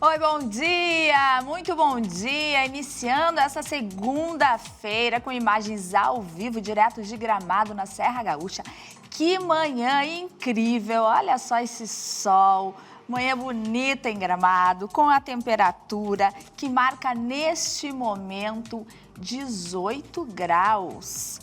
Oi, bom dia! Muito bom dia! Iniciando essa segunda-feira com imagens ao vivo, direto de Gramado, na Serra Gaúcha. Que manhã incrível! Olha só esse sol, manhã bonita em Gramado, com a temperatura que marca neste momento 18 graus.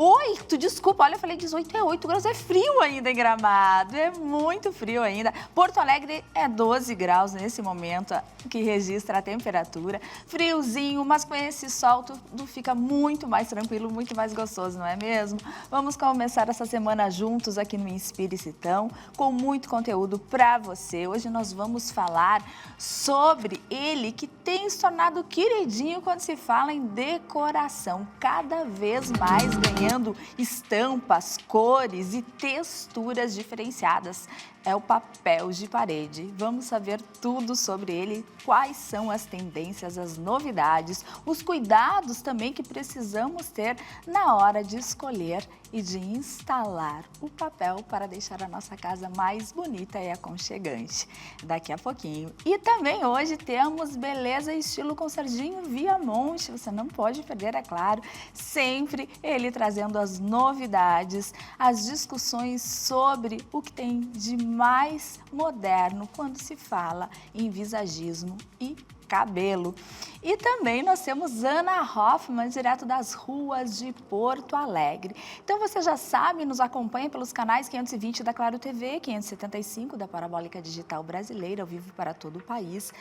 8, desculpa, olha, eu falei 18, é 8 graus, é frio ainda em Gramado, é muito frio ainda. Porto Alegre é 12 graus nesse momento que registra a temperatura. Friozinho, mas com esse sol tudo fica muito mais tranquilo, muito mais gostoso, não é mesmo? Vamos começar essa semana juntos aqui no Inspire-se então, com muito conteúdo para você. Hoje nós vamos falar sobre ele que tem se tornado queridinho quando se fala em decoração, cada vez mais ganhando estampas, cores e texturas diferenciadas. É o papel de parede. Vamos saber tudo sobre ele, quais são as tendências, as novidades, os cuidados também que precisamos ter na hora de escolher e de instalar o papel para deixar a nossa casa mais bonita e aconchegante. Daqui a pouquinho. E também hoje temos Beleza e Estilo com Serginho Viamonte. Você não pode perder, é claro. Sempre ele trazendo as novidades, as discussões sobre o que tem de mais moderno quando se fala em visagismo e cabelo. E também nós temos Ana Hoffman, direto das ruas de Porto Alegre. Então você já sabe, nos acompanha pelos canais 520 da Claro TV, 575 da Parabólica Digital Brasileira, ao vivo para todo o país,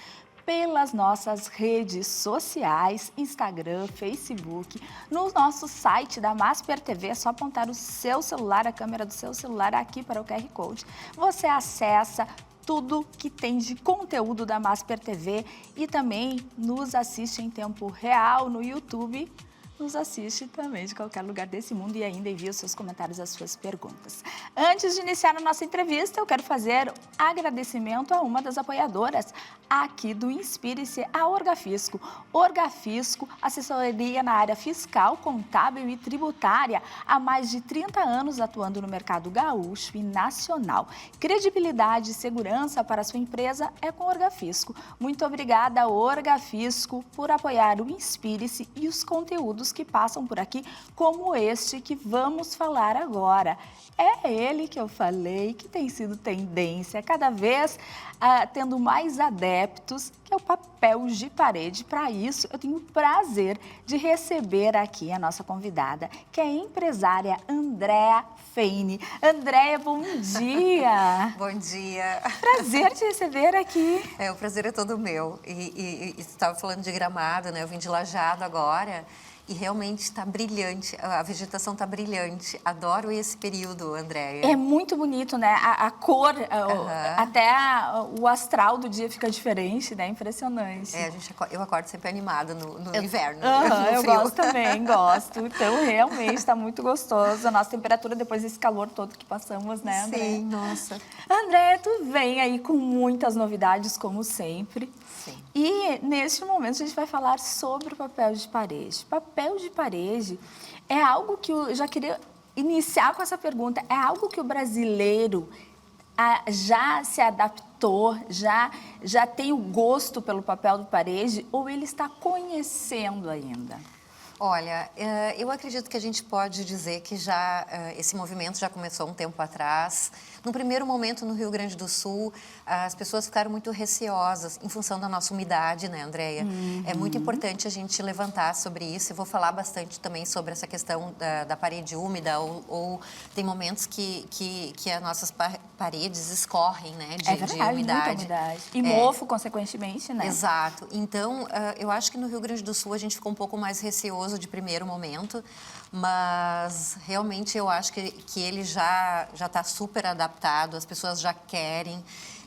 pelas nossas redes sociais, Instagram, Facebook, no nosso site da Masper TV, é só apontar o seu celular, a câmera do seu celular aqui para o QR Code. Você acessa tudo que tem de conteúdo da Masper TV e também nos assiste em tempo real no YouTube. Nos assiste também de qualquer lugar desse mundo e ainda envia os seus comentários, as suas perguntas. Antes de iniciar a nossa entrevista, eu quero fazer agradecimento a uma das apoiadoras aqui do Inspire-se, a Orgafisco. Orgafisco, assessoria na área fiscal, contábil e tributária, há mais de 30 anos atuando no mercado gaúcho e nacional. Credibilidade e segurança para a sua empresa é com Orgafisco. Muito obrigada, Orgafisco, por apoiar o Inspire-se e os conteúdos que passam por aqui, como este que vamos falar agora. É ele que eu falei, que tem sido tendência, cada vez tendo mais adeptos, que é o papel de parede. Para isso, eu tenho o prazer de receber aqui a nossa convidada, que é a empresária Andréa Feine. Andréa, bom dia! Bom dia! Prazer te receber aqui. O prazer é todo meu. E estava falando de Gramado, né? Eu vim de Lajeado agora. E realmente está brilhante, a vegetação está brilhante. Adoro esse período, Andréia. É muito bonito, né? A cor, até o astral do dia fica diferente, né? Impressionante. Eu acordo sempre animada no inverno. Eu gosto também, gosto. Então, realmente está muito gostoso. A nossa temperatura depois desse calor todo que passamos, né, André? Sim, nossa. André, tu vem aí com muitas novidades, como sempre. Sim. E, neste momento, a gente vai falar sobre o papel de parede. Papel de parede é algo que eu já queria iniciar com essa pergunta. É algo que o brasileiro já se adaptou, já tem o gosto pelo papel de parede ou ele está conhecendo ainda? Olha, eu acredito que a gente pode dizer que já esse movimento já começou um tempo atrás. No primeiro momento, no Rio Grande do Sul, as pessoas ficaram muito receosas em função da nossa umidade, né, Andréia? Uhum. É muito importante a gente levantar sobre isso. Eu vou falar bastante também sobre essa questão da parede úmida ou tem momentos que as nossas paredes escorrem, né, de verdade, umidade. Muita umidade. E mofo, consequentemente, né? Exato. Então, eu acho que no Rio Grande do Sul a gente ficou um pouco mais receoso de primeiro momento, mas realmente eu acho que ele já está super adaptado, as pessoas já querem.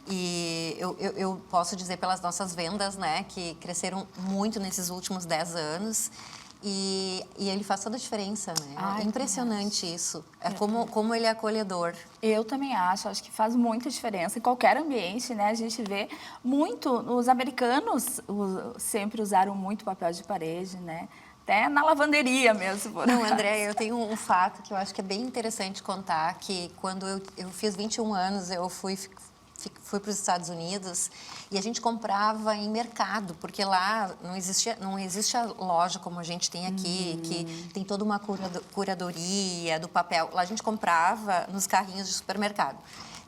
E eu posso dizer pelas nossas vendas, né, que cresceram muito nesses últimos 10 anos. E ele faz toda a diferença, né? É impressionante isso. É como ele é acolhedor. Eu também acho que faz muita diferença. Em qualquer ambiente, né? A gente vê muito, os americanos sempre usaram muito papel de parede, né? Até na lavanderia mesmo. Não, André, eu tenho um fato que eu acho que é bem interessante contar, que quando eu fiz 21 anos, eu fui fui para os Estados Unidos e a gente comprava em mercado, porque lá não existe a loja como a gente tem aqui, que tem toda uma curadoria do papel. Lá a gente comprava nos carrinhos de supermercado.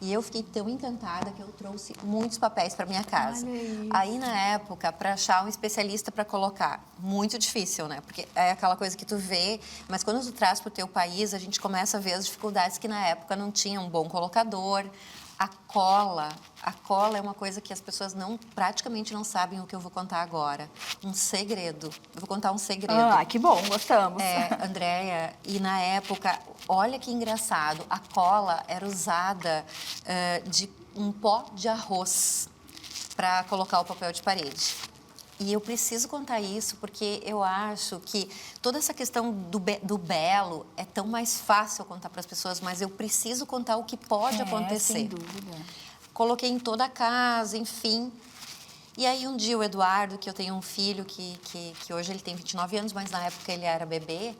E eu fiquei tão encantada que eu trouxe muitos papéis para minha casa. Aí, na época, para achar um especialista para colocar, muito difícil, né? Porque é aquela coisa que tu vê, mas quando tu traz para o teu país, a gente começa a ver as dificuldades que na época não tinha um bom colocador. A cola é uma coisa que as pessoas praticamente não sabem o que eu vou contar agora. Um segredo. Eu vou contar um segredo. Ah, que bom, gostamos. Andréia, e na época, olha que engraçado, a cola era usada de um pó de arroz para colocar o papel de parede. E eu preciso contar isso porque eu acho que toda essa questão do belo é tão mais fácil contar para as pessoas, mas eu preciso contar o que pode acontecer. Sem dúvida. Coloquei em toda a casa, enfim. E aí um dia o Eduardo, que eu tenho um filho que hoje ele tem 29 anos, mas na época ele era bebê,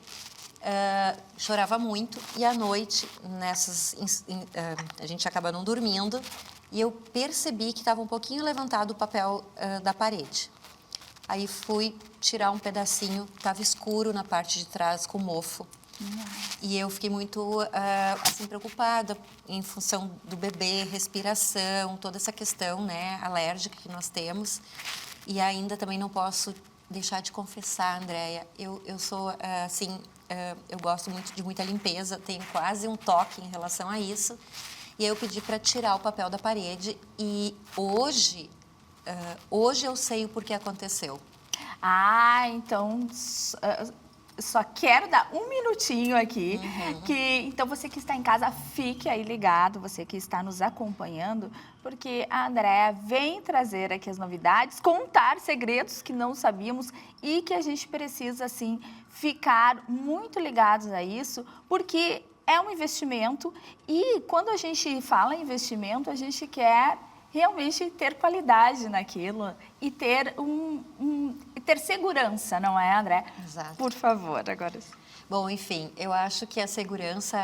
chorava muito. E à noite, a gente acaba não dormindo, e eu percebi que estava um pouquinho levantado o papel da parede. Aí fui tirar um pedacinho, estava escuro na parte de trás com mofo. E eu fiquei muito assim preocupada em função do bebê, respiração, toda essa questão, né, alérgica que nós temos. E ainda também não posso deixar de confessar, Andréia, eu sou assim, eu gosto muito de muita limpeza, tenho quase um toque em relação a isso. E aí eu pedi para tirar o papel da parede e hoje eu sei o porquê aconteceu. Ah, então só quero dar um minutinho aqui. Então, você que está em casa, fique aí ligado, você que está nos acompanhando, porque a Andréia vem trazer aqui as novidades, contar segredos que não sabíamos e que a gente precisa, assim, ficar muito ligados a isso, porque é um investimento e quando a gente fala em investimento, a gente quer realmente ter qualidade naquilo e ter ter segurança, não é, André? Exato. Por favor, agora. Bom, enfim, eu acho que a segurança,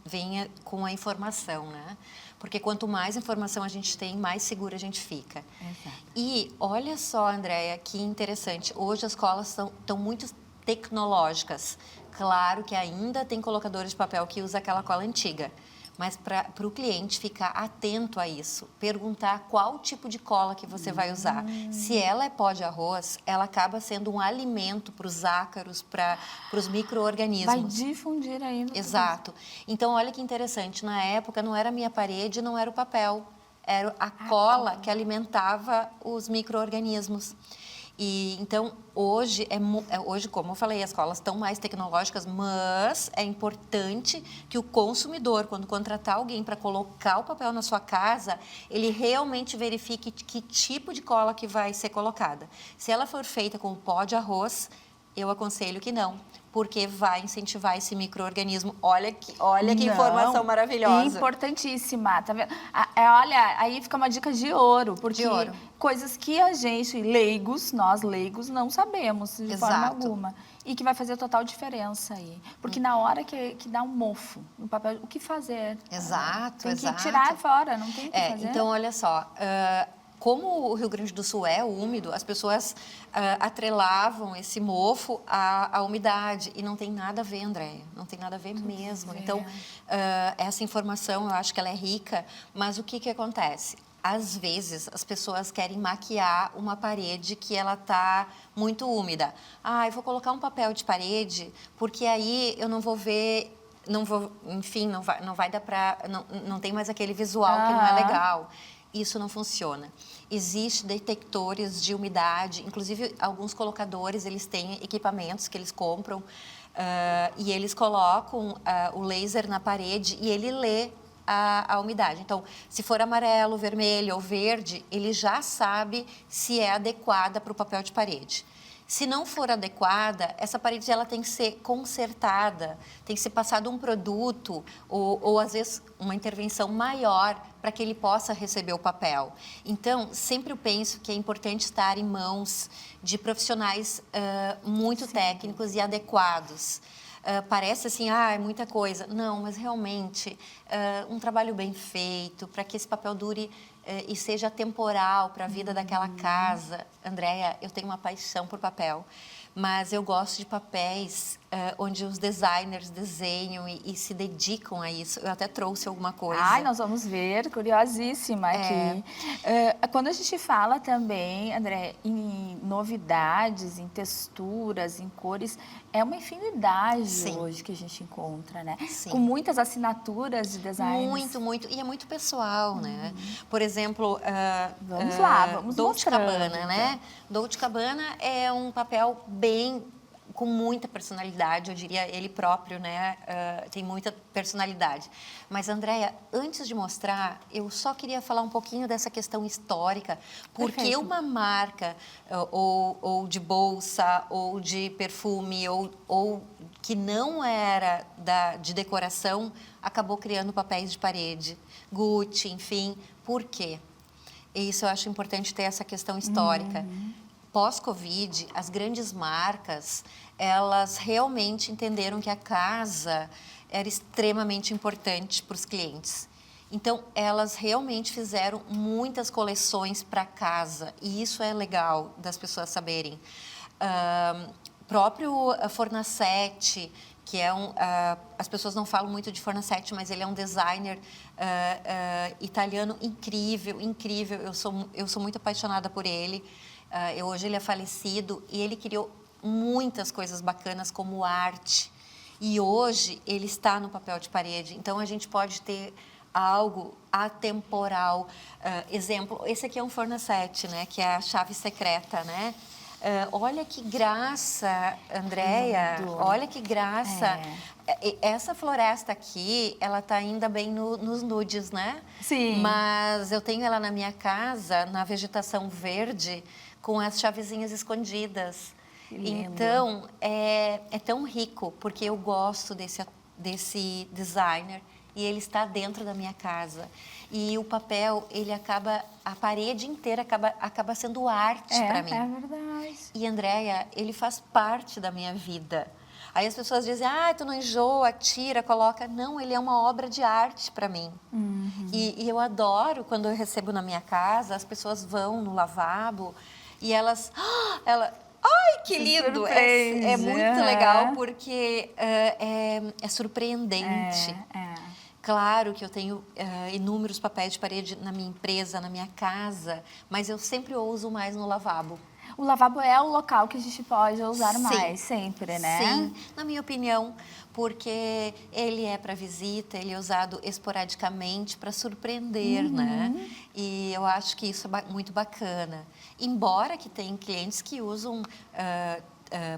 vem com a informação, né? Porque quanto mais informação a gente tem, mais segura a gente fica. Exato. E olha só, Andréia, que interessante. Hoje as escolas estão muito tecnológicas. Claro que ainda tem colocadores de papel que usa aquela cola antiga. Mas para o cliente ficar atento a isso, perguntar qual tipo de cola que você vai usar. Se ela é pó de arroz, ela acaba sendo um alimento para os ácaros, para os micro-organismos. Vai difundir ainda. Exato. Então, olha que interessante, na época não era a minha parede, não era o papel, era a cola que alimentava os micro-organismos. E então hoje como eu falei, as escolas estão mais tecnológicas, mas é importante que o consumidor, quando contratar alguém para colocar o papel na sua casa, ele realmente verifique que tipo de cola que vai ser colocada. Se ela for feita com pó de arroz, eu aconselho que não, porque vai incentivar esse micro-organismo. Olha que informação maravilhosa. Importantíssima, tá vendo? Olha, aí fica uma dica de ouro, porque coisas que a gente, nós leigos, não sabemos de forma alguma. E que vai fazer total diferença aí. Porque na hora que dá um mofo no papel, o que fazer? Exato, Tem que tirar fora, não tem o que fazer. Então, olha só, como o Rio Grande do Sul é úmido, as pessoas atrelavam esse mofo à umidade. E não tem nada a ver, Andréia. Não tem nada a ver mesmo. Então, essa informação, eu acho que ela é rica. Mas o que acontece? Às vezes, as pessoas querem maquiar uma parede que ela está muito úmida. Eu vou colocar um papel de parede, porque aí eu não vou ver... enfim, não vai dar para... Não tem mais aquele visual que não é legal. Isso não funciona. Existem detectores de umidade, inclusive alguns colocadores, eles têm equipamentos que eles compram e eles colocam o laser na parede e ele lê a umidade. Então, se for amarelo, vermelho ou verde, ele já sabe se é adequada para o papel de parede. Se não for adequada, essa parede ela tem que ser consertada, tem que ser passado um produto ou às vezes, uma intervenção maior para que ele possa receber o papel. Então, sempre eu penso que é importante estar em mãos de profissionais muito técnicos e adequados. parece assim, é muita coisa. Não, mas realmente, um trabalho bem feito, para que esse papel dure e seja temporal para a vida daquela casa. Andréia, eu tenho uma paixão por papel, mas eu gosto de papéis onde os designers desenham e se dedicam a isso. Eu até trouxe alguma coisa. Ai, nós vamos ver, curiosíssima aqui. Quando a gente fala também, André, em novidades, em texturas, em cores, é uma infinidade Sim. hoje que a gente encontra, né? Sim. Com muitas assinaturas de designs. Muito, muito. E é muito pessoal, né? Por exemplo, vamos lá, vamos Dolce mostrando. Gabbana, né? Dolce Gabbana é um papel bem com muita personalidade, eu diria ele próprio, né? Tem muita personalidade. Mas, Andréia, antes de mostrar, eu só queria falar um pouquinho dessa questão histórica, porque Perfeito. uma marca ou de bolsa, ou de perfume, ou que não era de decoração, acabou criando papéis de parede, Gucci, enfim. Por quê? E isso eu acho importante ter essa questão histórica. Pós-Covid, as grandes marcas, elas realmente entenderam que a casa era extremamente importante para os clientes. Então, elas realmente fizeram muitas coleções para casa, e isso é legal das pessoas saberem. Próprio Fornasetti, que é as pessoas não falam muito de Fornasetti, mas ele é um designer italiano incrível, incrível. Eu sou muito apaixonada por ele. Hoje ele é falecido e ele criou muitas coisas bacanas como arte. E hoje ele está no papel de parede. Então, a gente pode ter algo atemporal. Exemplo, esse aqui é um Fornasetti, né? Que é a chave secreta, né? Olha que graça, Andréia. Olha que graça. Essa floresta aqui, ela tá ainda bem nos nudes, né? Sim. Mas eu tenho ela na minha casa, na vegetação verde, com as chavezinhas escondidas. Então, é tão rico, porque eu gosto desse designer e ele está dentro da minha casa. E o papel, a parede inteira acaba sendo arte para mim. É verdade. E, Andréia, ele faz parte da minha vida. Aí as pessoas dizem, tu não enjoa, tira, coloca. Não, ele é uma obra de arte para mim. E eu adoro quando eu recebo na minha casa, as pessoas vão no lavabo e elas... Ai, que lindo! É muito legal porque é surpreendente. Claro que eu tenho inúmeros papéis de parede na minha empresa, na minha casa, mas eu sempre uso mais no lavabo. O lavabo é o local que a gente pode usar mais, sempre, né? Sim, na minha opinião, porque ele é para visita, ele é usado esporadicamente para surpreender, né? E eu acho que isso é muito bacana. Embora que tem clientes que usam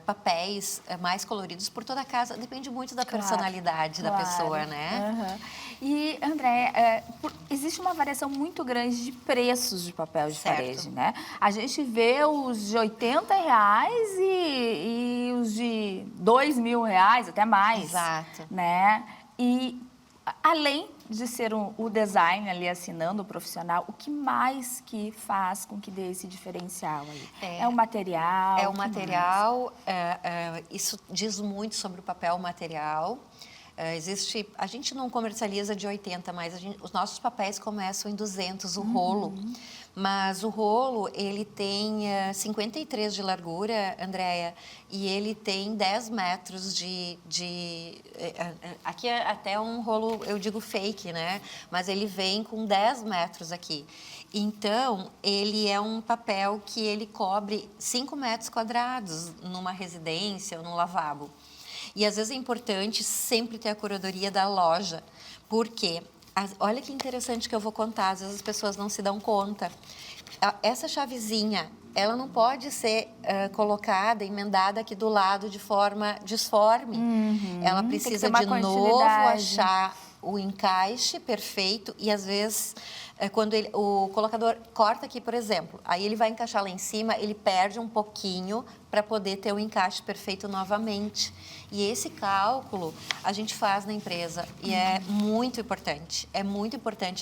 papéis mais coloridos por toda a casa, depende muito da personalidade da pessoa, né? E, André, existe uma variação muito grande de preços de papel de parede, né? A gente vê os de R$80 e os de R$2.000, até mais. Exato. Né? E, além de ser o design ali assinando o profissional, o que mais que faz com que dê esse diferencial aí? É o material? É o material, isso diz muito sobre o papel material. A gente não comercializa de 80, mas os nossos papéis começam em 200, o rolo. Mas o rolo, ele tem 53 de largura, Andréia, e ele tem 10 metros aqui é até um rolo, eu digo fake, né? Mas ele vem com 10 metros aqui. Então, ele é um papel que ele cobre 5 metros quadrados numa residência ou num lavabo. E, às vezes, é importante sempre ter a curadoria da loja, porque, olha que interessante que eu vou contar, às vezes as pessoas não se dão conta. Essa chavezinha, ela não pode ser colocada, emendada aqui do lado de forma disforme. Ela precisa, de novo, achar o encaixe perfeito e, às vezes... Quando o colocador corta aqui, por exemplo, aí ele vai encaixar lá em cima, ele perde um pouquinho para poder ter o encaixe perfeito novamente. E esse cálculo a gente faz na empresa e é muito importante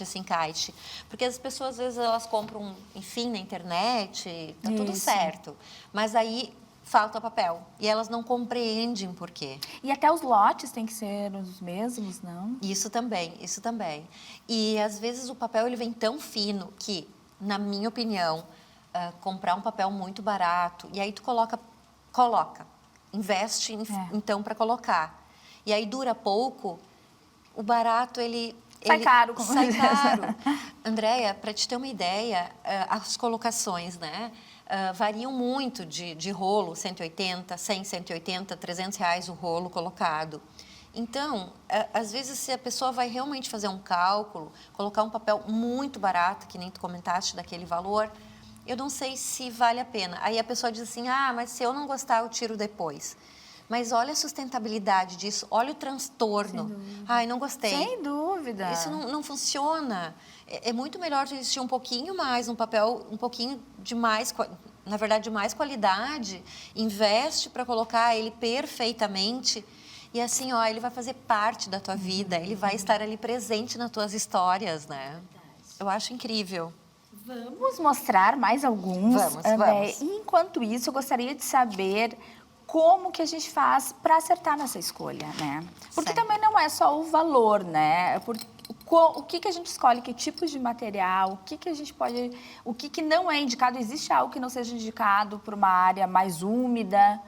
esse encaixe. Porque as pessoas, às vezes, elas compram, enfim, na internet, tá tudo certo. Mas aí falta papel. E elas não compreendem por quê. E até os lotes têm que ser os mesmos, não? Isso também, isso também. E às vezes o papel ele vem tão fino que, na minha opinião, comprar um papel muito barato e aí tu coloca, investe então para colocar. E aí dura pouco, o barato sai caro. Sai caro. Andréia, para te ter uma ideia, as colocações, né? Variam muito de rolo, 180, 100, 180, 300 reais o rolo colocado. Então, às vezes, se a pessoa vai realmente fazer um cálculo, colocar um papel muito barato, que nem tu comentaste daquele valor, eu não sei se vale a pena. Aí a pessoa diz assim, mas se eu não gostar, eu tiro depois. Mas olha a sustentabilidade disso, olha o transtorno. Ai, não gostei. Sem dúvida. Isso não funciona. É muito melhor existir um pouquinho mais, um papel um pouquinho de mais, na verdade, de mais qualidade. Investe para colocar ele perfeitamente. E assim, ele vai fazer parte da tua vida, ele vai estar ali presente nas tuas histórias, né? Eu acho incrível. Vamos mostrar mais alguns. Vamos. E enquanto isso, eu gostaria de saber como que a gente faz para acertar nessa escolha, né? Porque também não é só o valor, né? O que a gente escolhe, que tipos de material, o que a gente pode... O que não é indicado, existe algo que não seja indicado para uma área mais úmida?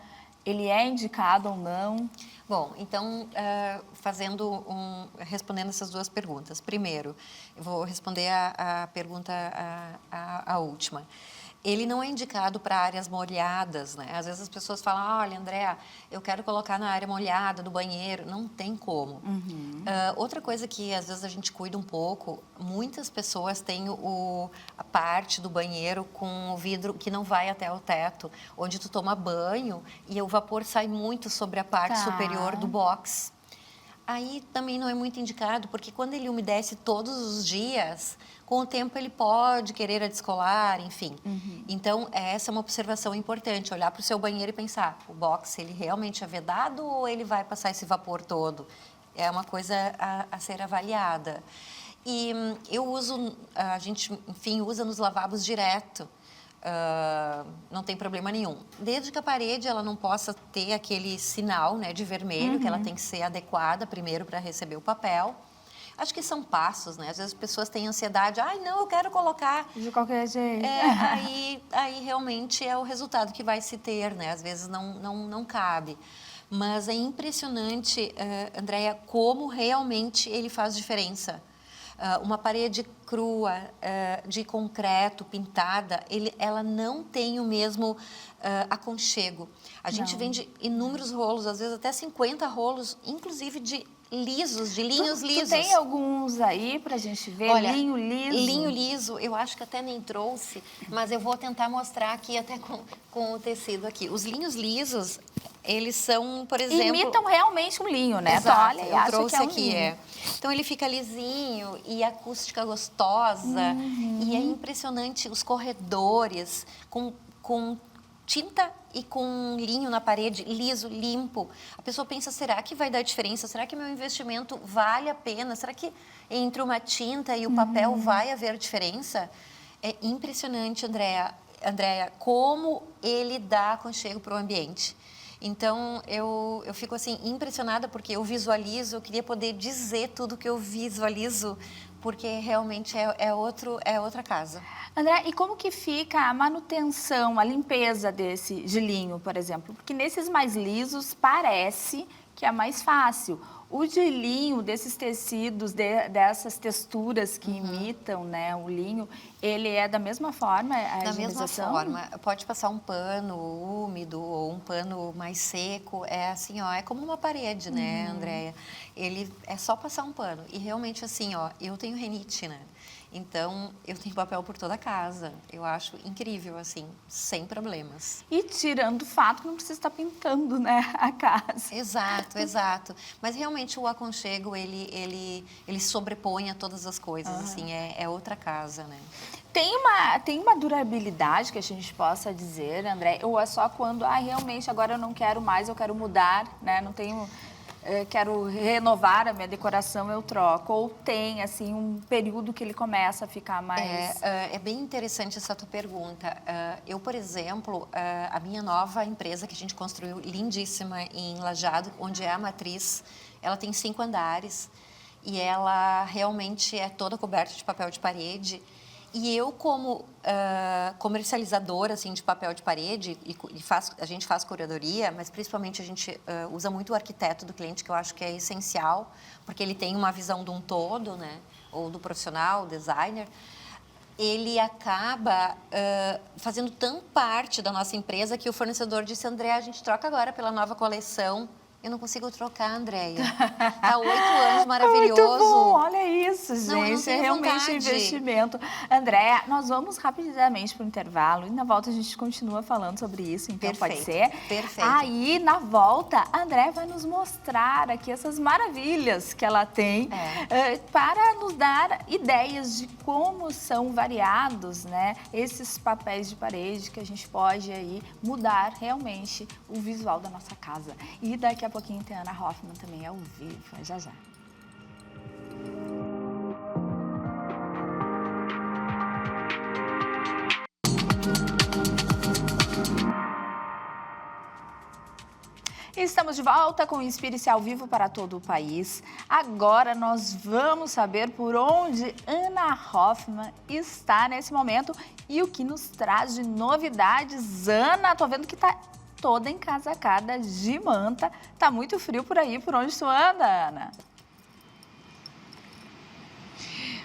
Ele é indicado ou não? Bom, então, respondendo essas duas perguntas. Primeiro, eu vou responder a pergunta, a última. Ele não é indicado para áreas molhadas, né? Às vezes as pessoas falam, olha, Andréa, eu quero colocar na área molhada, do banheiro. Não tem como. Outra coisa que às vezes a gente cuida um pouco, muitas pessoas têm a parte do banheiro com o vidro que não vai até o teto, onde tu toma banho e o vapor sai muito sobre a parte superior do box. Aí também não é muito indicado, porque quando ele umedece todos os dias, com o tempo ele pode querer a descolar, enfim. Então, essa é uma observação importante, olhar para o seu banheiro e pensar, o box, ele realmente é vedado ou ele vai passar esse vapor todo? É uma coisa a ser avaliada. E a gente, enfim, usa nos lavabos direto. Não tem problema nenhum. Desde que a parede ela não possa ter aquele sinal, né, de vermelho, que ela tem que ser adequada primeiro para receber o papel. Acho que são passos, né? Às vezes as pessoas têm ansiedade, não, eu quero colocar. De qualquer jeito. Aí realmente é o resultado que vai se ter, né? Às vezes não cabe. Mas é impressionante, Andréia, como realmente ele faz diferença. Uma parede crua, de concreto, pintada, ela não tem o mesmo aconchego. A gente vende inúmeros rolos, às vezes até 50 rolos, inclusive de linhos lisos. Tu tem alguns aí pra gente ver? Olha, linho liso? Linho liso, eu acho que até nem trouxe, mas eu vou tentar mostrar aqui até com o tecido aqui. Os linhos lisos, eles são, por exemplo... Imitam realmente um linho, né? Exato, Olha, eu trouxe que é um aqui, linho. Então, ele fica lisinho e acústica gostosa. E é impressionante os corredores com tinta e com linho na parede, liso, limpo. A pessoa pensa, será que vai dar diferença? Será que meu investimento vale a pena? Será que entre uma tinta e o papel vai haver diferença? É impressionante, Andréia, como ele dá aconchego para o ambiente. Então, eu fico assim impressionada porque eu visualizo, eu queria poder dizer tudo que eu visualizo, porque realmente é outra casa. André, e como que fica a manutenção, a limpeza desse de linho, por exemplo? Porque nesses mais lisos parece que é mais fácil. O de linho, desses tecidos, dessas texturas que imitam, né, o linho, ele é da mesma forma, a higienização? Da mesma forma. Pode passar um pano úmido ou um pano mais seco. É assim, é como uma parede, né, Andréia? Ele é só passar um pano. E realmente assim, eu tenho rinite, né? Então, eu tenho papel por toda a casa. Eu acho incrível, assim, sem problemas. E tirando o fato que não precisa estar pintando, né, a casa. Exato. Mas realmente o aconchego, ele sobrepõe a todas as coisas, assim, é outra casa, né? Tem uma durabilidade que a gente possa dizer, André? Ou é só quando, realmente, agora eu não quero mais, eu quero mudar, né? Não tenho... quero renovar a minha decoração, eu troco? Ou tem, assim, um período que ele começa a ficar mais... É bem interessante essa tua pergunta. Eu, por exemplo, a minha nova empresa que a gente construiu, lindíssima, em Lajeado, onde é a matriz, ela tem 5 andares e ela realmente é toda coberta de papel de parede. E eu, como comercializadora assim, de papel de parede, a gente faz curadoria, mas principalmente a gente usa muito o arquiteto do cliente, que eu acho que é essencial, porque ele tem uma visão de um todo, né? Ou do profissional, designer. Ele acaba fazendo tão parte da nossa empresa que o fornecedor disse: André, a gente troca agora pela nova coleção. Eu não consigo trocar, Andréia. Há 8 anos, maravilhoso. Muito bom, olha isso, gente. Não, eu não tenho é realmente vontade. um investimento. Andréia, nós vamos rapidamente para o intervalo e na volta a gente continua falando sobre isso, então Perfeito, pode ser? perfeito. Aí, na volta, a Andréia vai nos mostrar aqui essas maravilhas que ela tem para nos dar ideias de como são variados, né, esses papéis de parede que a gente pode aí mudar realmente o visual da nossa casa. E daqui a pouquinho tem a Ana Hoffman também ao vivo, já já. Estamos de volta com o Inspire-se ao vivo para todo o país. Agora nós vamos saber por onde Ana Hoffman está nesse momento e o que nos traz de novidades. Ana, tô vendo que tá toda encasacada de manta. Tá muito frio por aí, por onde tu anda, Ana?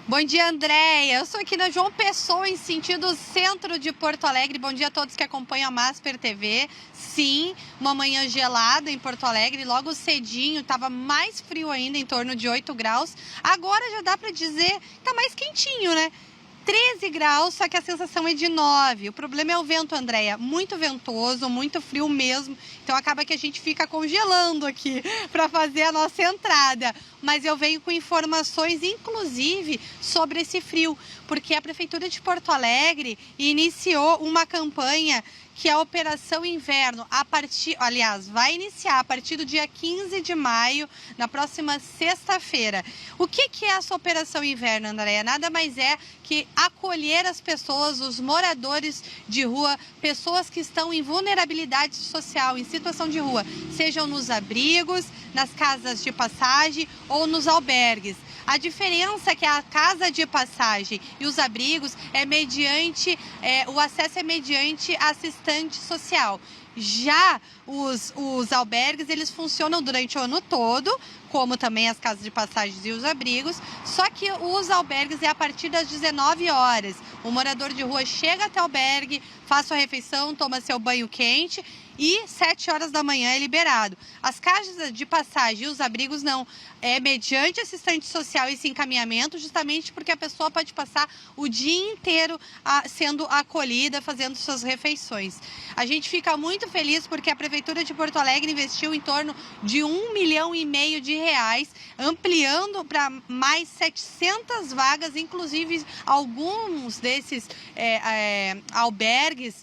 Bom dia, Andréia. Eu sou aqui na João Pessoa, em sentido centro de Porto Alegre. Bom dia a todos que acompanham a Masper TV. Sim, uma manhã gelada em Porto Alegre. Logo cedinho, estava mais frio ainda, em torno de 8 graus. Agora já dá para dizer que está mais quentinho, né? 13 graus, só que a sensação é de 9. O problema é o vento, Andréia. Muito ventoso, muito frio mesmo. Então acaba que a gente fica congelando aqui para fazer a nossa entrada. Mas eu venho com informações, inclusive, sobre esse frio. Porque a Prefeitura de Porto Alegre iniciou uma campanha que é a Operação Inverno, vai iniciar a partir do dia 15 de maio, na próxima sexta-feira. O que é essa Operação Inverno, Andréia? Nada mais é que acolher as pessoas, os moradores de rua, pessoas que estão em vulnerabilidade social, em situação de rua, sejam nos abrigos, nas casas de passagem ou nos albergues. A diferença é que a casa de passagem e os abrigos o acesso é mediante assistente social. Já os albergues, eles funcionam durante o ano todo, como também as casas de passagens e os abrigos, só que os albergues é a partir das 19 horas. O morador de rua chega até o albergue, faz sua refeição, toma seu banho quente e 7 horas da manhã é liberado. As casas de passagem e os abrigos não. É mediante assistente social esse encaminhamento, justamente porque a pessoa pode passar o dia inteiro sendo acolhida, fazendo suas refeições. A gente fica muito feliz porque a Prefeitura de Porto Alegre investiu em torno de R$1,5 milhão de reais, ampliando para mais 700 vagas, inclusive alguns desses albergues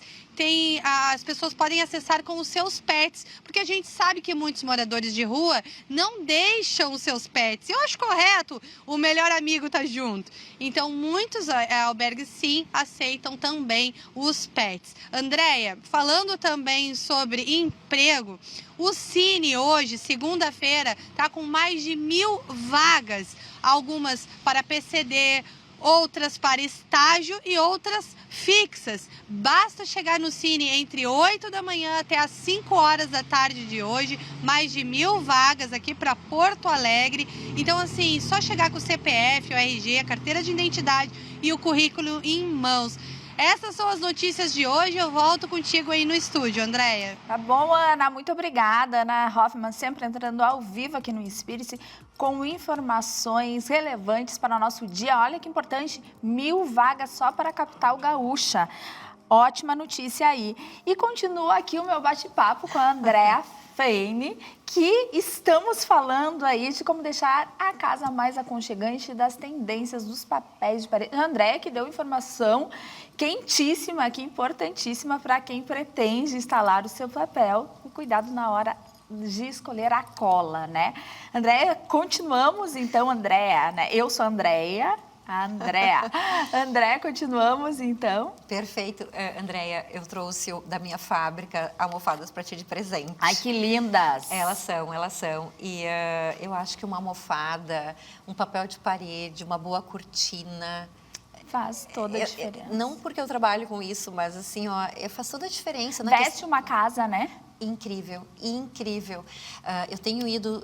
as pessoas podem acessar com os seus pets, porque a gente sabe que muitos moradores de rua não deixam os seus pets. Eu acho correto o melhor amigo estar junto. Então, muitos albergues, sim, aceitam também os pets. Andréia, falando também sobre emprego, o Cine hoje, segunda-feira, está com mais de 1.000 vagas, algumas para PCD, outras para estágio e outras fixas. Basta chegar no Cine entre 8 da manhã até as 5 horas da tarde de hoje, mais de 1.000 vagas aqui para Porto Alegre. Então, assim, só chegar com o CPF, o RG, a carteira de identidade e o currículo em mãos. Essas são as notícias de hoje. Eu volto contigo aí no estúdio, Andréia. Tá bom, Ana. Muito obrigada. Ana Hoffman sempre entrando ao vivo aqui no Inspire-se com informações relevantes para o nosso dia. Olha que importante, 1.000 vagas só para a capital gaúcha. Ótima notícia aí. E continua aqui o meu bate-papo com a Andréa Feine, que estamos falando aí de como deixar a casa mais aconchegante, das tendências dos papéis de parede. A Andréa que deu informação quentíssima aqui, importantíssima para quem pretende instalar o seu papel. O cuidado na hora de escolher a cola, né? Andréia, continuamos então, Andréia, né? Eu sou a Andréia. A Andréia. Andréia, continuamos então. Perfeito. Andréia, eu trouxe da minha fábrica almofadas para ti de presente. Ai, que lindas! Elas são. E eu acho que uma almofada, um papel de parede, uma boa cortina... Faz toda a diferença. Não porque eu trabalho com isso, mas assim, ó, faz toda a diferença. Na Veste uma casa, né? Incrível, incrível. Eu tenho ido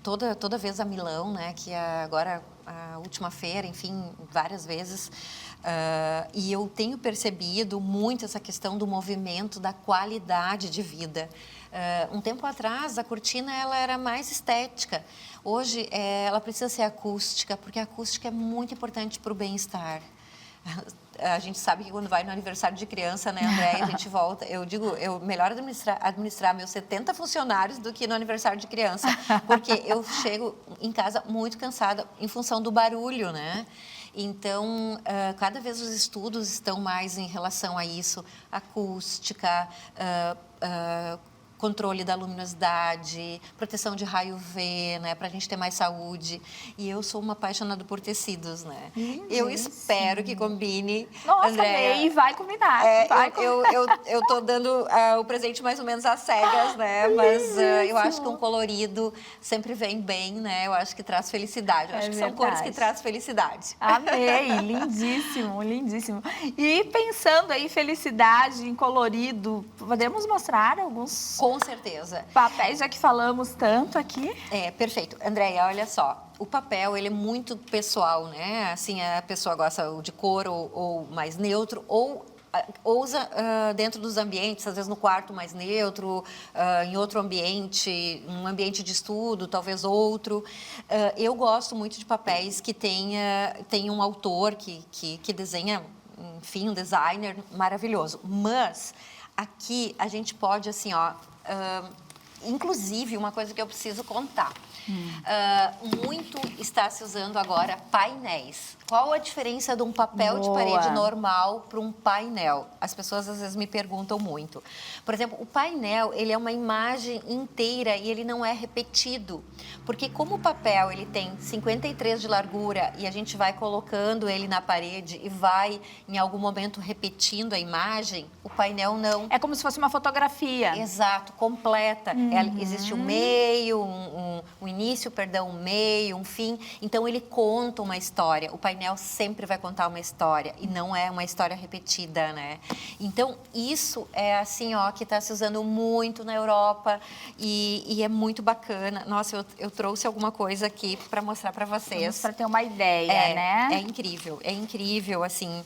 toda vez a Milão, né? Que é agora a última feira, enfim, várias vezes. E eu tenho percebido muito essa questão do movimento, da qualidade de vida. Um tempo atrás, a cortina ela era mais estética. Hoje, ela precisa ser acústica, porque a acústica é muito importante para o bem-estar. A gente sabe que quando vai no aniversário de criança, né, André, a gente volta. Eu digo, eu melhor administrar meus 70 funcionários do que no aniversário de criança, porque eu chego em casa muito cansada em função do barulho, né? Então, cada vez os estudos estão mais em relação a isso, acústica, controle da luminosidade, proteção de raio UV, né, para a gente ter mais saúde. E eu sou uma apaixonada por tecidos, né? Eu espero que combine. Nossa, Andréia, amei, vai combinar. Eu tô dando o presente mais ou menos às cegas, né? Mas eu acho que um colorido sempre vem bem, né? Eu acho que traz felicidade. Eu acho que são cores que trazem felicidade. Amei, lindíssimo, lindíssimo. E pensando aí, felicidade em colorido, podemos mostrar alguns... Com certeza. Papéis, já que falamos tanto aqui. Perfeito. Andréia, olha só. O papel, ele é muito pessoal, né? Assim, a pessoa gosta de cor ou mais neutro, ou usa dentro dos ambientes, às vezes no quarto mais neutro, em outro ambiente, um ambiente de estudo, talvez outro. Eu gosto muito de papéis que tem um autor que desenha, enfim, um designer maravilhoso. Mas aqui a gente pode, assim, ó... inclusive, uma coisa que eu preciso contar. Muito está se usando agora painéis. Qual a diferença de um papel de parede normal para um painel? As pessoas às vezes me perguntam muito. Por exemplo, o painel, ele é uma imagem inteira e ele não é repetido. Porque como o papel ele tem 53 de largura e a gente vai colocando ele na parede e vai em algum momento repetindo a imagem, o painel não. É como se fosse uma fotografia. Exato, completa. Existe um meio, um início, perdão, um meio, um fim. Então, ele conta uma história. O painel sempre vai contar uma história e não é uma história repetida, né? Então, isso é assim, ó, que está se usando muito na Europa e é muito bacana. Nossa, eu trouxe alguma coisa aqui para mostrar para vocês. Para ter uma ideia, né? É incrível, assim.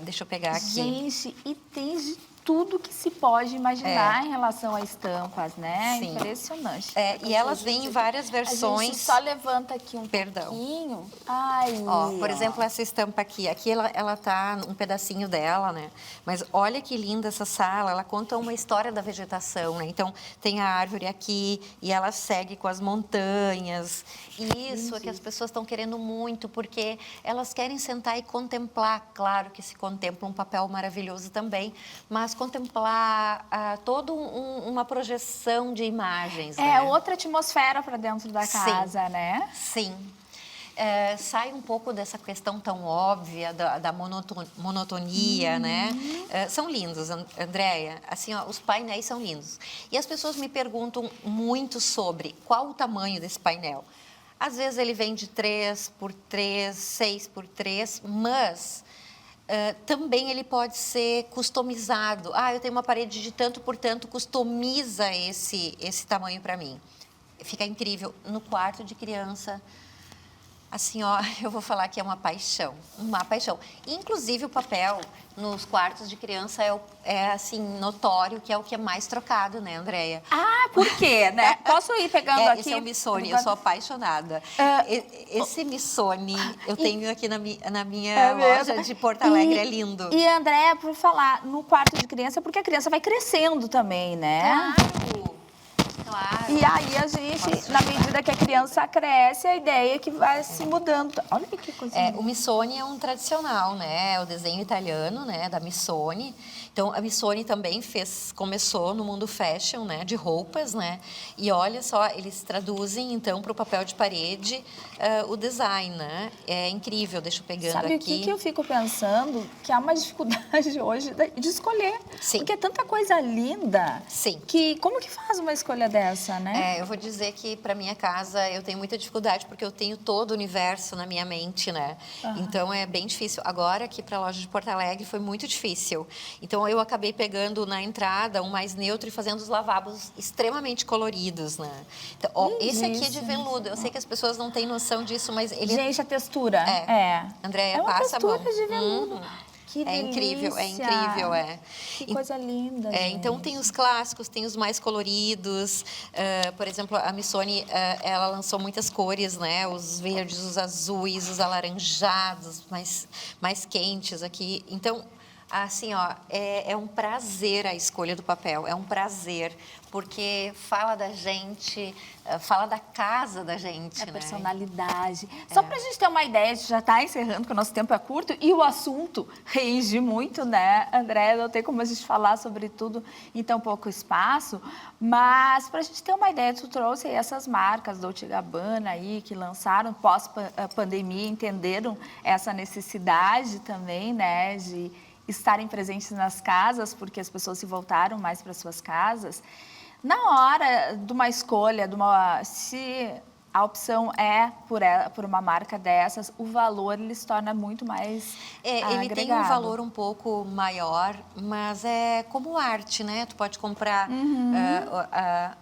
Deixa eu pegar aqui. Gente, e tem de tudo que se pode imaginar em relação a estampas, né? Sim. Impressionante. E elas vêm em várias versões. A gente só levanta aqui um pouquinho. Ai, ó, por exemplo, essa estampa aqui. Aqui ela tá um pedacinho dela, né? Mas olha que linda essa sala. Ela conta uma história da vegetação, né? Então, tem a árvore aqui e ela segue com as montanhas. E isso é que as pessoas estão querendo muito, porque elas querem sentar e contemplar. Claro que se contempla um papel maravilhoso também, mas contemplar toda uma projeção de imagens. É outra atmosfera para dentro da casa, né? Sim. Sai um pouco dessa questão tão óbvia da monotonia, né? São lindos, Andréia. Assim, ó, os painéis são lindos. E as pessoas me perguntam muito sobre qual o tamanho desse painel. Às vezes ele vem de 3x3, 6x3, mas... também ele pode ser customizado. Eu tenho uma parede de tanto por tanto, customiza esse tamanho para mim. Fica incrível. No quarto de criança, assim, ó, eu vou falar que é uma paixão. Inclusive, o papel nos quartos de criança assim, notório que é o que é mais trocado, né, Andréia? Por quê, né? Posso ir pegando aqui? Esse é o Missoni, eu sou apaixonada. Esse Missoni eu tenho aqui na minha loja de Porto Alegre, é lindo. E, Andréia, por falar no quarto de criança, porque a criança vai crescendo também, né? Claro. E aí a gente, na medida que a criança cresce, a ideia é que vai se mudando. Olha que coisa linda. O Missoni é um tradicional, né? É o desenho italiano, né? Da Missoni. Então, a Missoni também começou no mundo fashion, né? De roupas, né? E olha só, eles traduzem, então, para o papel de parede o design, né? É incrível, deixa eu pegando Sabe aqui. o que eu fico pensando? Que há uma dificuldade hoje de escolher. Sim. Porque é tanta coisa linda. Sim. Que como que faz uma escolha dessa, né? Eu vou dizer que para minha casa eu tenho muita dificuldade porque eu tenho todo o universo na minha mente, né? Então é bem difícil. Agora aqui para a loja de Porto Alegre foi muito difícil. Então eu acabei pegando na entrada um mais neutro e fazendo os lavabos extremamente coloridos, né? Então, ó, esse aqui é de veludo. Eu sei que as pessoas não têm noção disso, mas ele Gente, a textura. Andréia, é uma passa a mão. textura de veludo. Que É incrível, delícia. Que coisa linda, gente. Então, tem os clássicos, tem os mais coloridos. Por exemplo, a Missoni, ela lançou muitas cores, né? Os verdes, os azuis, os alaranjados, mais quentes aqui. Então, assim, ó, é um prazer a escolha do papel, é um prazer, porque fala da gente, fala da casa da gente, né? Personalidade. Só para a gente ter uma ideia, a gente já está encerrando, porque o nosso tempo é curto e o assunto rende muito, né, André? Não tem como a gente falar sobre tudo em tão pouco espaço, mas para a gente ter uma ideia, tu trouxe aí essas marcas Dolce & Gabbana aí, que lançaram pós-pandemia, entenderam essa necessidade também, né, de estarem presentes nas casas, porque as pessoas se voltaram mais para suas casas. Na hora de uma escolha, se a opção é por uma marca dessas, o valor ele se torna muito mais ele agregado. tem um valor um pouco maior, mas é como arte, né? Tu pode comprar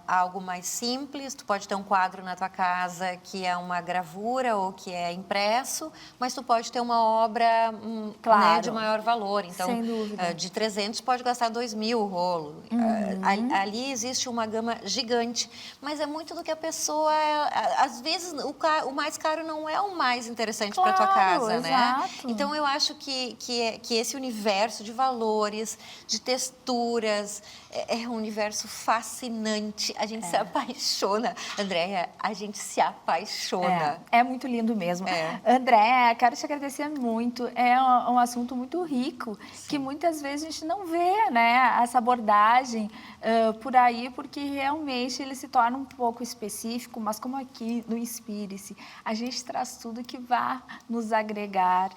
algo mais simples, tu pode ter um quadro na tua casa que é uma gravura ou que é impresso, mas tu pode ter uma obra né, de maior valor. Então, sem dúvida. De 300 pode gastar 2.000 o rolo. Ali existe uma gama gigante, mas é muito do que a pessoa... Às vezes, o mais caro não é o mais interessante para tua casa, exato. né? Então, eu acho que esse universo de valores, de texturas, é um universo fascinante. A gente se apaixona. Andréia, a gente se apaixona. É muito lindo mesmo. André, quero te agradecer muito. É um assunto muito rico, que muitas vezes a gente não vê, né, essa abordagem por aí, porque realmente ele se torna um pouco específico, mas como aqui no Inspire-se, a gente traz tudo que vai nos agregar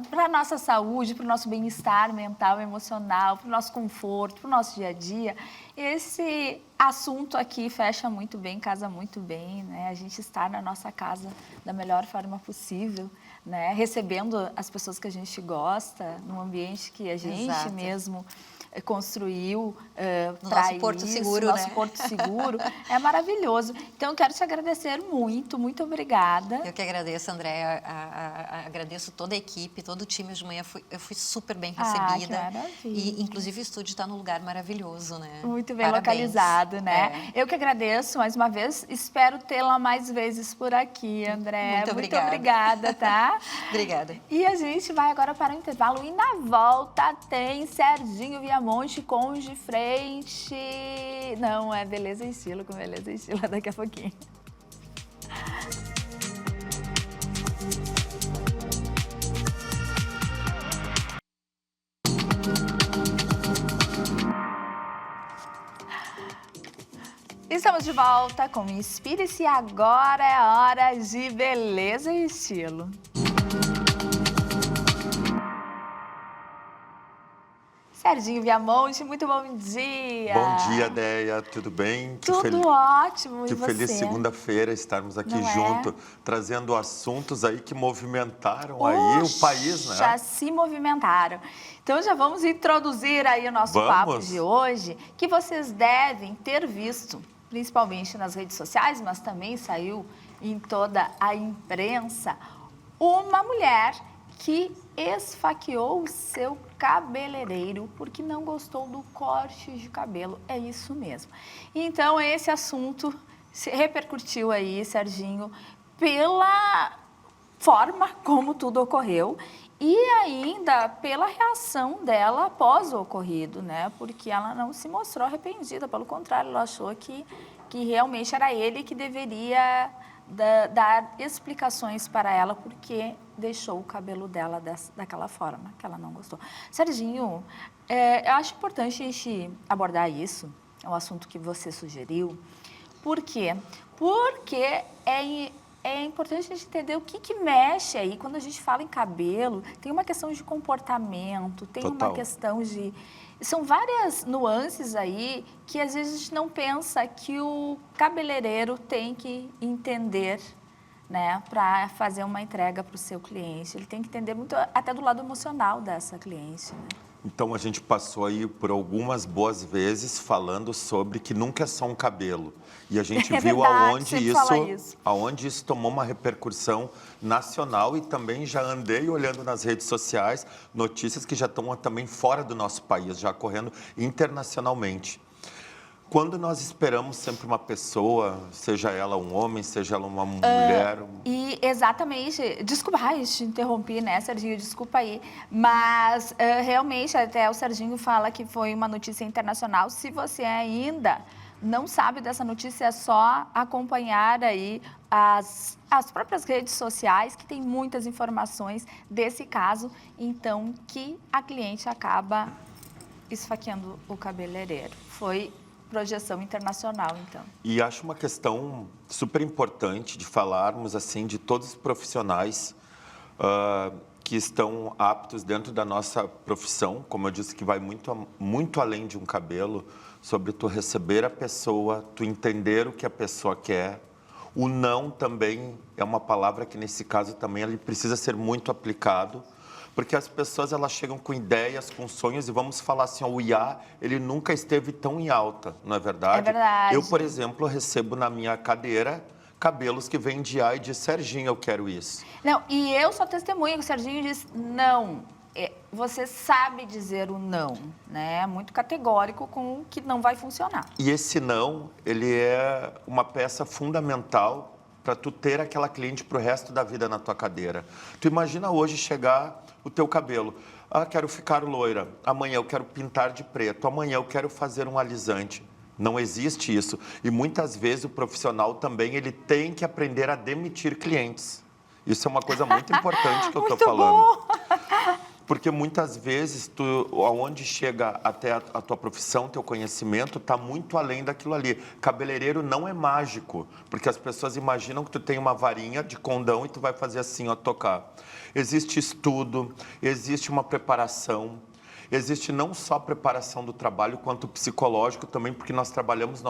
para a nossa saúde, para o nosso bem-estar mental, emocional, para o nosso conforto, para o nosso dia a dia. Esse assunto aqui fecha muito bem, casa muito bem, né? A gente está na nossa casa da melhor forma possível, né? Recebendo as pessoas que a gente gosta, num ambiente que a gente mesmo construiu para isso, Porto Seguro, nosso né? Porto Seguro. É maravilhoso. Então, eu quero te agradecer muito, muito obrigada. Eu que agradeço, Andréia. Agradeço toda a equipe, todo o time de manhã. Eu fui super bem recebida. Que maravilha. E, inclusive, o estúdio está num lugar maravilhoso, né? Muito bem Parabéns. localizado, né? Eu que agradeço mais uma vez. Espero tê-la mais vezes por aqui, André. Muito obrigada, tá? Obrigada. E a gente vai agora para o intervalo. E na volta tem Serginho Viamonte com de frente. Não, é Beleza e Estilo, com Beleza e Estilo daqui a pouquinho. Estamos de volta com Inspire-se e agora é hora de Beleza e Estilo. Serginho Viamonte, muito bom dia. Bom dia, Deia. Tudo bem? Tudo ótimo. Que e feliz você? segunda-feira estarmos aqui Não junto, trazendo assuntos aí que movimentaram aí o país, né? Já se movimentaram. Então já vamos introduzir aí o nosso papo de hoje, que vocês devem ter visto, principalmente nas redes sociais, mas também saiu em toda a imprensa, uma mulher que esfaqueou o seu cabeleireiro porque não gostou do corte de cabelo. É isso mesmo. Então, esse assunto se repercutiu aí, Serginho, pela forma como tudo ocorreu E ainda pela reação dela após o ocorrido, né? Porque ela não se mostrou arrependida, pelo contrário, ela achou que realmente era ele que deveria dar explicações para ela porque deixou o cabelo dela daquela forma, que ela não gostou. Serginho, eu acho importante a gente abordar isso, é um assunto que você sugeriu. Por quê? Porque é importante a gente entender o que mexe aí. Quando a gente fala em cabelo, tem uma questão de comportamento, tem Total. uma questão de... São várias nuances aí que às vezes a gente não pensa que o cabeleireiro tem que entender, né, para fazer uma entrega para o seu cliente. Ele tem que entender muito até do lado emocional dessa cliente, né? Então, a gente passou aí por algumas boas vezes falando sobre que nunca é só um cabelo. E a gente É viu verdade, sempre fala isso. aonde isso tomou uma repercussão nacional e também já andei olhando nas redes sociais notícias que já estão também fora do nosso país, já correndo internacionalmente. Quando nós esperamos sempre uma pessoa, seja ela um homem, seja ela uma mulher... E exatamente, desculpa, te interrompi, né, Serginho, desculpa aí, mas realmente até o Serginho fala que foi uma notícia internacional. Se você ainda não sabe dessa notícia, é só acompanhar aí as próprias redes sociais, que tem muitas informações desse caso, então, que a cliente acaba esfaqueando o cabeleireiro. Foi projeção internacional, então. E acho uma questão super importante de falarmos assim de todos os profissionais que estão aptos dentro da nossa profissão, como eu disse, que vai muito além de um cabelo, sobre tu receber a pessoa, tu entender o que a pessoa quer. O não também é uma palavra que nesse caso também ele precisa ser muito aplicado, porque as pessoas elas chegam com ideias, com sonhos, e vamos falar assim, o IA, ele nunca esteve tão em alta, não é verdade? É verdade. Eu, por exemplo, recebo na minha cadeira cabelos que vêm de IA e de Serginho, eu quero isso. Não, e eu sou testemunha que o Serginho diz não. Você sabe dizer o não, né? Muito categórico com o que não vai funcionar. E esse não, ele é uma peça fundamental para tu ter aquela cliente para o resto da vida na tua cadeira. Tu imagina hoje chegar o teu cabelo. Ah, quero ficar loira. Amanhã eu quero pintar de preto. Amanhã eu quero fazer um alisante. Não existe isso. E muitas vezes o profissional também ele tem que aprender a demitir clientes. Isso é uma coisa muito importante que eu estou falando. Bom. Porque muitas vezes, aonde chega até a tua profissão, teu conhecimento, está muito além daquilo ali. Cabeleireiro não é mágico, porque as pessoas imaginam que tu tem uma varinha de condão e tu vai fazer assim, ó, tocar. Existe estudo, existe uma preparação. Existe não só a preparação do trabalho, quanto psicológico também, porque nós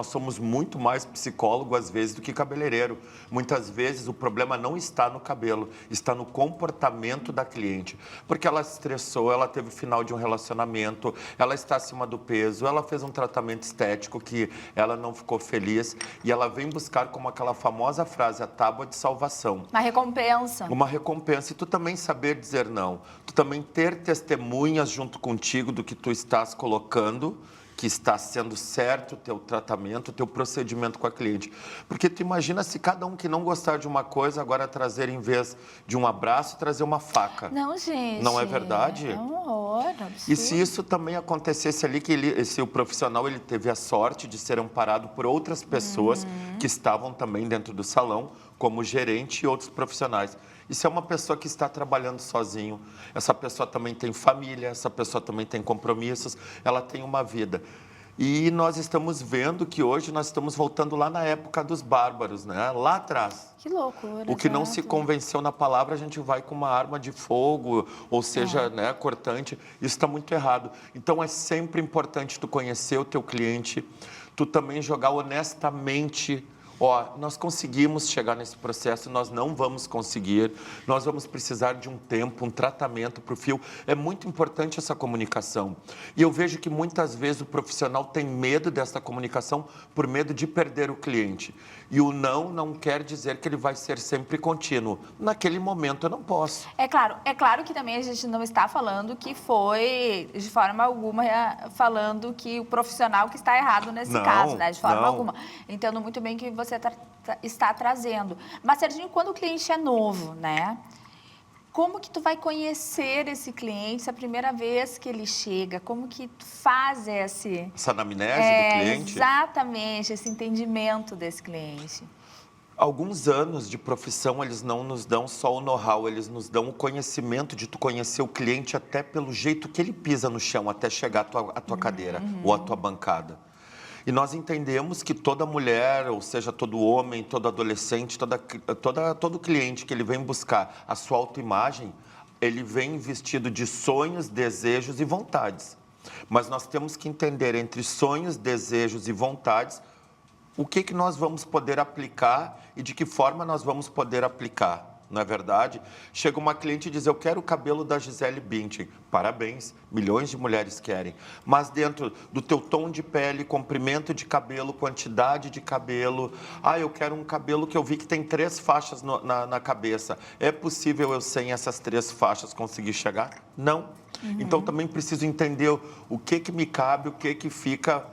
somos muito mais psicólogo às vezes do que cabeleireiro. Muitas vezes o problema não está no cabelo, está no comportamento da cliente. Porque ela estressou, ela teve o final de um relacionamento, ela está acima do peso, ela fez um tratamento estético que ela não ficou feliz e ela vem buscar como aquela famosa frase, a tábua de salvação. Uma recompensa. Uma recompensa. E tu também saber dizer não. Tu também ter testemunhas junto contigo do que tu estás colocando, que está sendo certo o teu tratamento, o teu procedimento com a cliente. Porque tu imagina se cada um que não gostar de uma coisa, agora trazer, em vez de um abraço, trazer uma faca. Não, gente. Não é verdade? É um horror, absurdo. E se isso também acontecesse ali, que se o profissional ele teve a sorte de ser amparado por outras pessoas que estavam também dentro do salão, como gerente e outros profissionais. E se é uma pessoa que está trabalhando sozinho, essa pessoa também tem família, essa pessoa também tem compromissos, ela tem uma vida. E nós estamos vendo que hoje nós estamos voltando lá na época dos bárbaros, né? Lá atrás. Que loucura. O que não se exato. convenceu na palavra, a gente vai com uma arma de fogo, ou seja, né, cortante. Isso está muito errado. Então, é sempre importante tu conhecer o teu cliente, tu também jogar honestamente. Ó, nós conseguimos chegar nesse processo, nós não vamos conseguir, nós vamos precisar de um tempo, um tratamento para o fio. É muito importante essa comunicação. E eu vejo que muitas vezes o profissional tem medo dessa comunicação por medo de perder o cliente. E o não quer dizer que ele vai ser sempre contínuo. Naquele momento eu não posso. É claro que também a gente não está falando que foi, de forma alguma, falando que o profissional que está errado nesse caso, né? De forma alguma. Entendo muito bem que você está trazendo. Mas, Serginho, quando o cliente é novo, né? Como que tu vai conhecer esse cliente, a primeira vez que ele chega? Como que tu faz essa anamnese do cliente? Exatamente, esse entendimento desse cliente. Alguns anos de profissão, eles não nos dão só o know-how, eles nos dão o conhecimento de tu conhecer o cliente até pelo jeito que ele pisa no chão, até chegar à tua cadeira ou à tua bancada. E nós entendemos que toda mulher, ou seja, todo homem, todo adolescente, todo cliente que ele vem buscar a sua autoimagem, ele vem vestido de sonhos, desejos e vontades. Mas nós temos que entender entre sonhos, desejos e vontades o que nós vamos poder aplicar e de que forma nós vamos poder aplicar. Não é verdade? Chega uma cliente e diz, eu quero o cabelo da Gisele Bündchen. Parabéns, milhões de mulheres querem. Mas dentro do teu tom de pele, comprimento de cabelo, quantidade de cabelo. Eu quero um cabelo que eu vi que tem 3 faixas na cabeça. É possível eu, sem essas 3 faixas, conseguir chegar? Não. Então, também preciso entender o que me cabe, o que fica...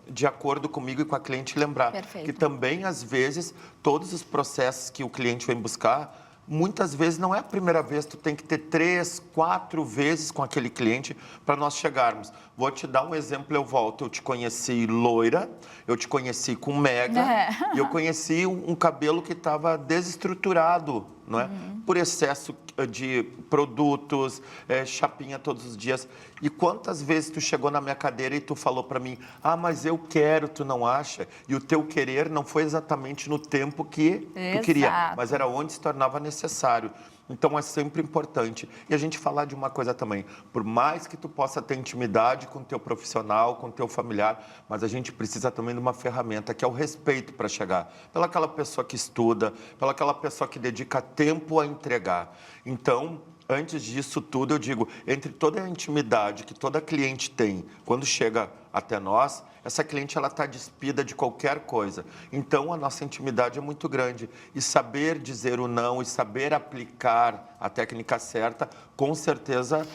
de acordo comigo e com a cliente, lembrar que também, às vezes, todos os processos que o cliente vem buscar, muitas vezes não é a primeira vez, tu tem que ter 3, 4 vezes com aquele cliente para nós chegarmos. Vou te dar um exemplo, eu volto. Eu te conheci loira, eu te conheci com mega, e eu conheci um cabelo que estava desestruturado, não é? Por excesso de produtos, chapinha todos os dias. E quantas vezes tu chegou na minha cadeira e tu falou para mim, mas eu quero, tu não acha? E o teu querer não foi exatamente no tempo que tu queria, mas era onde se tornava necessário. Então, é sempre importante. E a gente falar de uma coisa também, por mais que tu possa ter intimidade com o teu profissional, com o teu familiar, mas a gente precisa também de uma ferramenta, que é o respeito para chegar. Pelaquela pessoa que estuda, pelaquela pessoa que dedica tempo a entregar. Então, antes disso tudo, eu digo, entre toda a intimidade que toda cliente tem, quando chega até nós, essa cliente está despida de qualquer coisa. Então, a nossa intimidade é muito grande. E saber dizer o não e saber aplicar a técnica certa, com certeza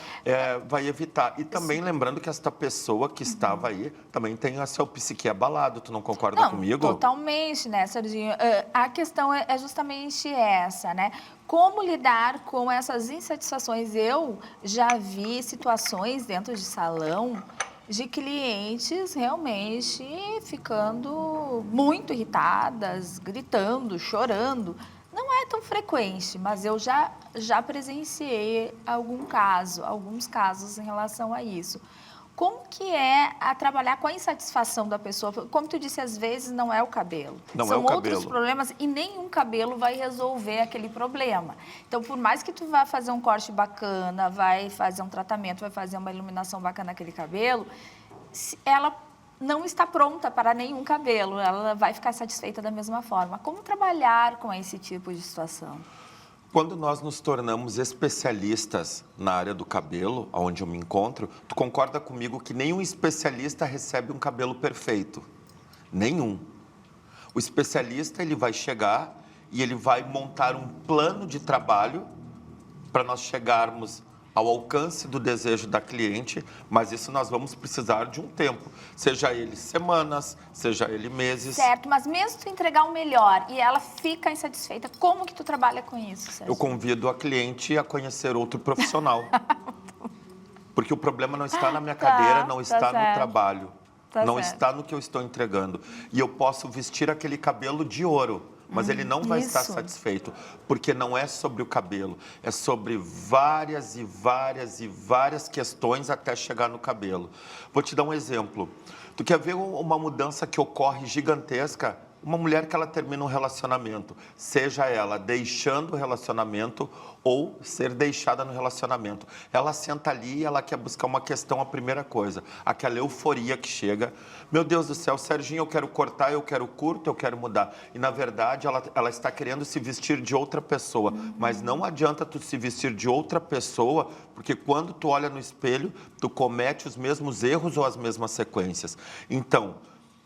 vai evitar. E também lembrando que esta pessoa que estava aí também tem a sua psique abalado. Tu não concorda comigo? Totalmente, né, Serginho? A questão é justamente essa, né? Como lidar com essas insatisfações? Eu já vi situações dentro de salão de clientes realmente ficando muito irritadas, gritando, chorando. Não é tão frequente, mas eu já presenciei alguns casos em relação a isso. Como que é a trabalhar com a insatisfação da pessoa? Como tu disse, às vezes não é o cabelo. São outros problemas e nenhum cabelo vai resolver aquele problema. Então, por mais que tu vá fazer um corte bacana, vai fazer um tratamento, vai fazer uma iluminação bacana naquele cabelo, ela não está pronta para nenhum cabelo. Ela vai ficar satisfeita da mesma forma. Como trabalhar com esse tipo de situação? Quando nós nos tornamos especialistas na área do cabelo, onde eu me encontro, tu concorda comigo que nenhum especialista recebe um cabelo perfeito? Nenhum. O especialista, ele vai chegar e ele vai montar um plano de trabalho para nós chegarmos ao alcance do desejo da cliente, mas isso nós vamos precisar de um tempo, seja ele semanas, seja ele meses. Certo, mas mesmo tu entregar o melhor e ela fica insatisfeita, como que tu trabalha com isso, Sérgio? Eu convido a cliente a conhecer outro profissional. Porque o problema não está na minha cadeira, não está no trabalho, não está no que eu estou entregando. E eu posso vestir aquele cabelo de ouro, mas ele não vai estar satisfeito, porque não é sobre o cabelo, é sobre várias e várias e várias questões até chegar no cabelo. Vou te dar um exemplo. Tu quer ver uma mudança que ocorre gigantesca? Uma mulher que ela termina um relacionamento, seja ela deixando o relacionamento ou ser deixada no relacionamento. Ela senta ali e ela quer buscar uma questão, a primeira coisa, aquela euforia que chega. Meu Deus do céu, Serginho, eu quero cortar, eu quero curto, eu quero mudar. E, na verdade, ela está querendo se vestir de outra pessoa. Mas não adianta tu se vestir de outra pessoa, porque quando tu olha no espelho, tu comete os mesmos erros ou as mesmas sequências. Então,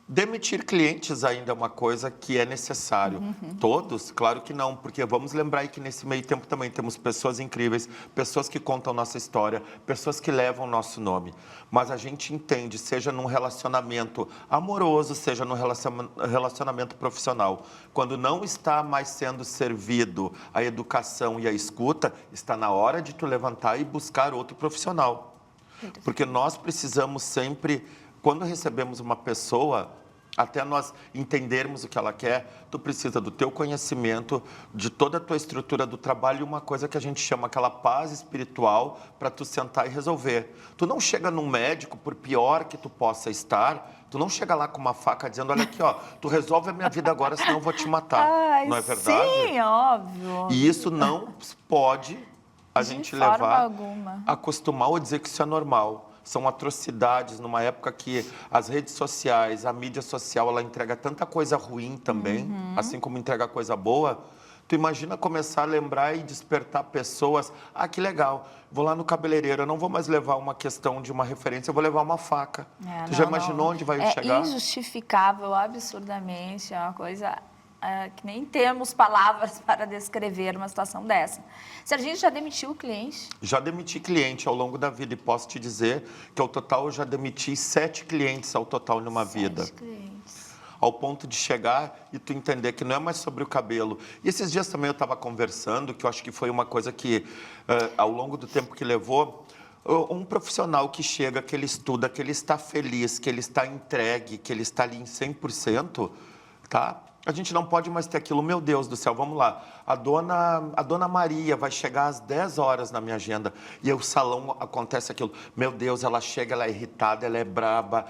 Demitir clientes ainda é uma coisa que é necessário. Todos? Claro que não, porque vamos lembrar aí que nesse meio tempo também temos pessoas incríveis, pessoas que contam nossa história, pessoas que levam nosso nome. Mas a gente entende, seja num relacionamento amoroso, seja num relacionamento profissional, quando não está mais sendo servido a educação e a escuta, está na hora de tu levantar e buscar outro profissional. Porque nós precisamos sempre, quando recebemos uma pessoa, até nós entendermos o que ela quer, tu precisa do teu conhecimento, de toda a tua estrutura do trabalho e uma coisa que a gente chama aquela paz espiritual para tu sentar e resolver. Tu não chega num médico, por pior que tu possa estar, tu não chega lá com uma faca dizendo, olha aqui, ó, tu resolve a minha vida agora, senão eu vou te matar. Ai, não é verdade? Sim, óbvio. E isso não pode a De gente forma levar, alguma. acostumar ou dizer que isso é normal. São atrocidades numa época que as redes sociais, a mídia social, ela entrega tanta coisa ruim também, assim como entrega coisa boa. Tu imagina começar a lembrar e despertar pessoas. Ah, que legal, vou lá no cabeleireiro, eu não vou mais levar uma questão de uma referência, eu vou levar uma faca. Tu já imaginou onde vai chegar? É injustificável, absurdamente, é uma coisa que nem temos palavras para descrever uma situação dessa. Serginho, já demitiu o cliente? Já demiti cliente ao longo da vida e posso te dizer que ao total eu já demiti 7 clientes ao total numa vida. 7 clientes. Ao ponto de chegar e tu entender que não é mais sobre o cabelo. E esses dias também eu estava conversando, que eu acho que foi uma coisa que, ao longo do tempo que levou, um profissional que chega, que ele estuda, que ele está feliz, que ele está entregue, que ele está ali em 100%, tá? A gente não pode mais ter aquilo, meu Deus do céu, vamos lá. A dona Maria vai chegar às 10 horas na minha agenda e o salão acontece aquilo. Meu Deus, ela chega, ela é irritada, ela é braba.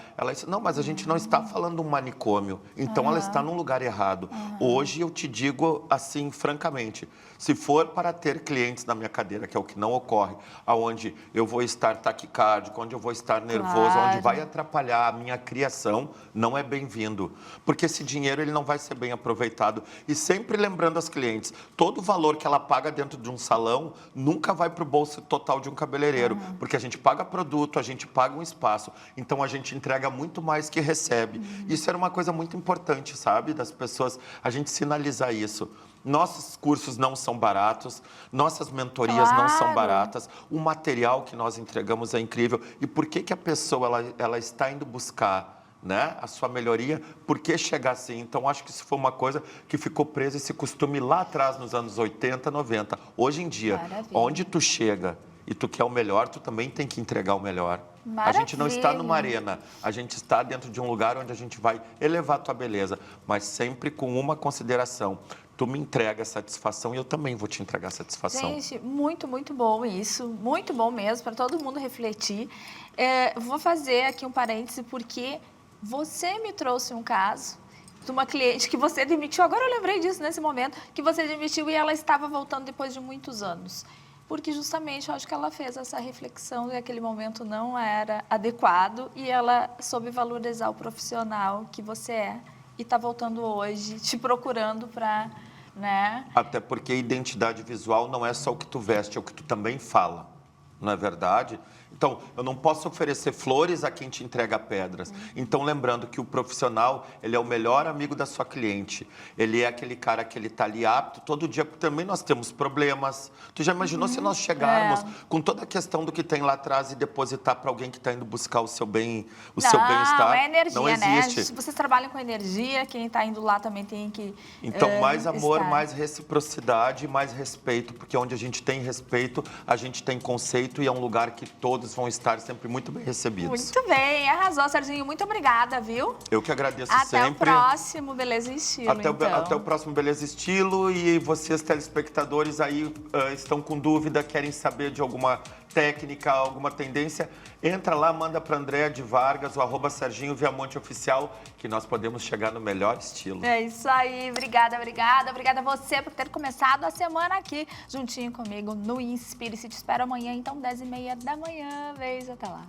Não, mas a gente não está falando um manicômio, então ela está num lugar errado. Hoje eu te digo assim, francamente, se for para ter clientes na minha cadeira, que é o que não ocorre, aonde eu vou estar taquicárdico, onde eu vou estar nervoso, Claro. onde vai atrapalhar a minha criação, não é bem-vindo. Porque esse dinheiro ele não vai ser bem aproveitado. E sempre lembrando as clientes, todo o valor que ela paga dentro de um salão nunca vai para o bolso total de um cabeleireiro, porque a gente paga produto, a gente paga um espaço, então a gente entrega muito mais que recebe. Isso era uma coisa muito importante, sabe, das pessoas, a gente sinalizar isso. Nossos cursos não são baratos, nossas mentorias não são Claro. baratas, o material que nós entregamos é incrível. E por que que a pessoa ela está indo buscar, né, a sua melhoria? Por que chegar assim? Então, acho que isso foi uma coisa que ficou presa, esse costume lá atrás, nos anos 80, 90. Hoje em dia, Maravilha. onde tu chega e tu quer o melhor, tu também tem que entregar o melhor. A gente não está numa arena, a gente está dentro de um lugar onde a gente vai elevar a tua beleza, mas sempre com uma consideração. Tu me entrega satisfação e eu também vou te entregar satisfação. Gente, muito, muito bom isso. Muito bom mesmo, para todo mundo refletir. Vou fazer aqui um parêntese, porque você me trouxe um caso de uma cliente que você demitiu. Agora eu lembrei disso nesse momento, que você demitiu e ela estava voltando depois de muitos anos. Porque justamente eu acho que ela fez essa reflexão e aquele momento não era adequado e ela soube valorizar o profissional que você é e está voltando hoje, te procurando para, né? Até porque identidade visual não é só o que tu veste, é o que tu também fala, não é verdade? Então, eu não posso oferecer flores a quem te entrega pedras. Então, lembrando que o profissional, ele é o melhor amigo da sua cliente. Ele é aquele cara que ele está ali apto todo dia, porque também nós temos problemas. Tu já imaginou se nós chegarmos com toda a questão do que tem lá atrás e depositar para alguém que está indo buscar o seu bem, seu bem-estar? Não, é energia, não existe. né? Se vocês trabalham com energia, quem está indo lá também tem que Então, mais amor, estar. mais reciprocidade, mais respeito, porque onde a gente tem respeito, a gente tem conceito e é um lugar que todos vão estar sempre muito bem recebidos. Muito bem, arrasou, Serginho. Muito obrigada, viu? Eu que agradeço Até sempre. o próximo Beleza e Estilo, então. Até o próximo Beleza e Estilo. E vocês, telespectadores, aí estão com dúvida, querem saber de alguma técnica, alguma tendência, entra lá, manda para Andréa de Vargas, o @Serginho Viamonte Oficial, que nós podemos chegar no melhor estilo. É isso aí, obrigada, obrigada. Obrigada a você por ter começado a semana aqui, juntinho comigo no Inspire-se. Te espero amanhã, então, 10h30 da manhã. Beijo, até lá.